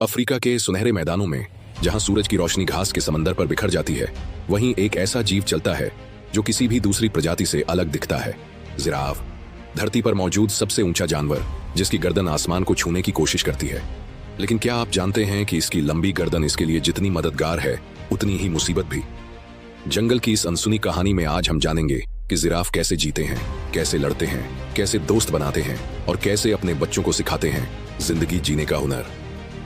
Africa के सुनहरे मैदानों में जहां सूरज की रोशनी घास के समंदर पर बिखर जाती है, वहीं एक ऐसा जीव चलता है जो किसी भी दूसरी प्रजाति से अलग दिखता है। जिराफ, धरती पर मौजूद सबसे ऊंचा जानवर, जिसकी गर्दन आसमान को छूने की कोशिश करती है। लेकिन क्या आप जानते हैं कि इसकी लंबी गर्दन इसके लिए जितनी मददगार है, उतनी ही मुसीबत भी। जंगल की इस अनसुनी कहानी में आज हम जानेंगे कि जिराफ कैसे जीते हैं, कैसे लड़ते हैं, कैसे दोस्त बनाते हैं और कैसे अपने बच्चों को सिखाते हैं जिंदगी जीने का हुनर।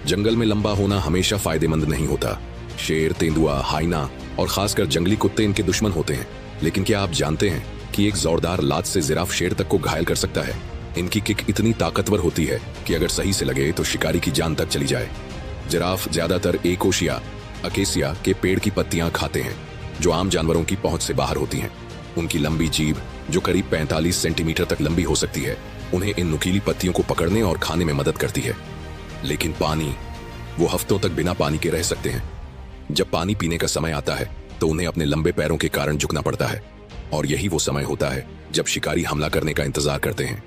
जंगल में लंबा होना हमेशा फायदेमंद नहीं होता। शेर, तेंदुआ, हाइना और खासकर जंगली कुत्ते इनके दुश्मन होते हैं। लेकिन क्या आप जानते हैं कि एक जोरदार लात से जिराफ शेर तक को घायल कर सकता है। इनकी किक इतनी ताकतवर होती है कि अगर सही से लगे तो शिकारी की जान तक चली जाए। जिराफ ज्यादातर एकोशिया अकेसिया के पेड़ की पत्तियां खाते हैं, जो आम जानवरों की पहुंच से बाहर होती हैं। उनकी लंबी जीभ, जो करीब 45 सेंटीमीटर तक लंबी हो सकती है, उन्हें इन नुकीली पत्तियों को पकड़ने और खाने में मदद करती है। लेकिन पानी, वो हफ्तों तक बिना पानी के रह सकते हैं। जब पानी पीने का समय आता है तो उन्हें अपने लंबे पैरों के कारण झुकना पड़ता है, और यही वो समय होता है जब शिकारी हमला करने का इंतजार करते हैं।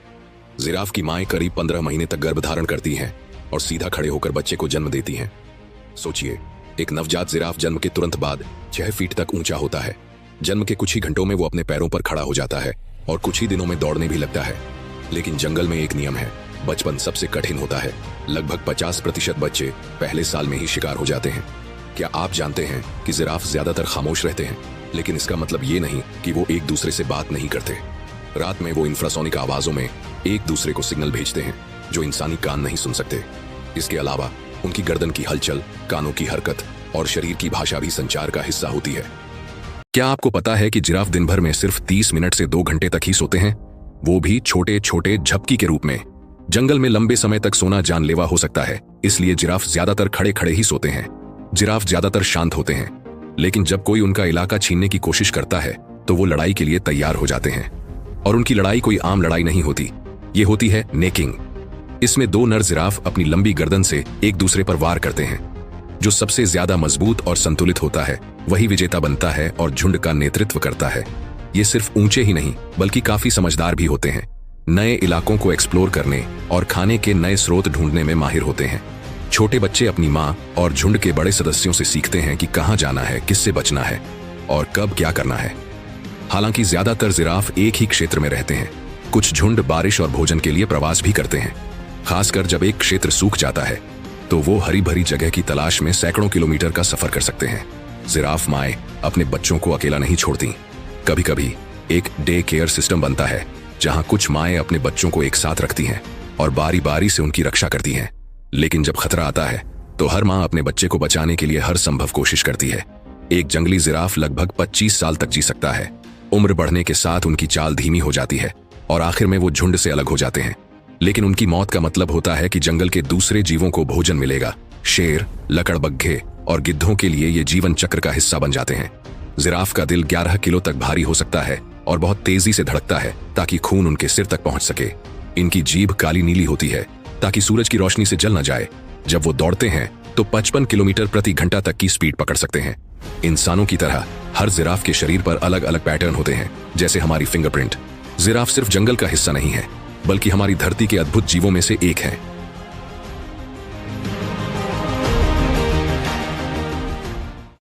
जिराफ की माएं करीब 15 महीने तक गर्भधारण करती हैं और सीधा खड़े होकर बच्चे को जन्म देती हैं। सोचिए, एक नवजात जिराफ जन्म के तुरंत बाद 6 फीट तक ऊंचा होता है। जन्म के कुछ ही घंटों में वो अपने पैरों पर खड़ा हो जाता है और कुछ ही दिनों में दौड़ने भी लगता है। लेकिन जंगल में एक नियम है, बचपन सबसे कठिन होता है। लगभग 50% बच्चे पहले साल में ही शिकार हो जाते हैं। क्या आप जानते हैं कि जिराफ ज्यादातर खामोश रहते हैं, लेकिन इसका मतलब ये नहीं कि वो एक दूसरे से बात नहीं करते। रात में वो इंफ्रासोनिक आवाजों में एक दूसरे को सिग्नल भेजते हैं, जो इंसानी कान नहीं सुन सकते। इसके अलावा उनकी गर्दन की हलचल, कानों की हरकत और शरीर की भाषा भी संचार का हिस्सा होती है। क्या आपको पता है कि जिराफ दिन भर में सिर्फ 30 मिनट से 2 घंटे तक ही सोते हैं, वो भी छोटे छोटे झपकी के रूप में। जंगल में लंबे समय तक सोना जानलेवा हो सकता है, इसलिए जिराफ ज्यादातर खड़े खड़े ही सोते हैं। जिराफ ज्यादातर शांत होते हैं, लेकिन जब कोई उनका इलाका छीनने की कोशिश करता है तो वो लड़ाई के लिए तैयार हो जाते हैं। और उनकी लड़ाई कोई आम लड़ाई नहीं होती, ये होती है नेकिंग। इसमें 2 नर जिराफ अपनी लंबी गर्दन से एक दूसरे पर वार करते हैं। जो सबसे ज्यादा मजबूत और संतुलित होता है वही विजेता बनता है और झुंड का नेतृत्व करता है। ये सिर्फ ऊंचे ही नहीं बल्कि काफी समझदार भी होते हैं। नए इलाकों को एक्सप्लोर करने और खाने के नए स्रोत ढूंढने में माहिर होते हैं। छोटे बच्चे अपनी माँ और झुंड के बड़े सदस्यों से सीखते हैं कि कहाँ जाना है, किससे बचना है और कब क्या करना है। हालांकि ज्यादातर जिराफ एक ही क्षेत्र में रहते हैं। कुछ झुंड बारिश और भोजन के लिए प्रवास भी करते हैं। खासकर जब एक क्षेत्र सूख जाता है तो वो हरी भरी जगह की तलाश में सैकड़ों किलोमीटर का सफर कर सकते हैं। जिराफ माएं अपने बच्चों को अकेला नहीं छोड़ती। कभी कभी एक डे केयर सिस्टम बनता है, जहां कुछ माएं अपने बच्चों को एक साथ रखती हैं और बारी बारी से उनकी रक्षा करती हैं। लेकिन जब खतरा आता है तो हर मां अपने बच्चे को बचाने के लिए हर संभव कोशिश करती है। एक जंगली जिराफ लगभग 25 साल तक जी सकता है। उम्र बढ़ने के साथ उनकी चाल धीमी हो जाती है और आखिर में वो झुंड से अलग हो जाते हैं। लेकिन उनकी मौत का मतलब होता है कि जंगल के दूसरे जीवों को भोजन मिलेगा। शेर, लकड़बग्घे और गिद्धों के लिए ये जीवन चक्र का हिस्सा बन जाते हैं। जिराफ का दिल 11 किलो तक भारी हो सकता है और बहुत तेजी से धड़कता है ताकि खून उनके सिर तक पहुंच सके। इनकी जीभ काली नीली होती है ताकि सूरज की रोशनी से जल न जाए। जब वो दौड़ते हैं तो 55 किलोमीटर प्रति घंटा तक की स्पीड पकड़ सकते हैं। इंसानों की तरह हर जिराफ के शरीर पर अलग अलग पैटर्न होते हैं, जैसे हमारी फिंगरप्रिंट। जिराफ सिर्फ जंगल का हिस्सा नहीं है, बल्कि हमारी धरती के अद्भुत जीवों में से एक है।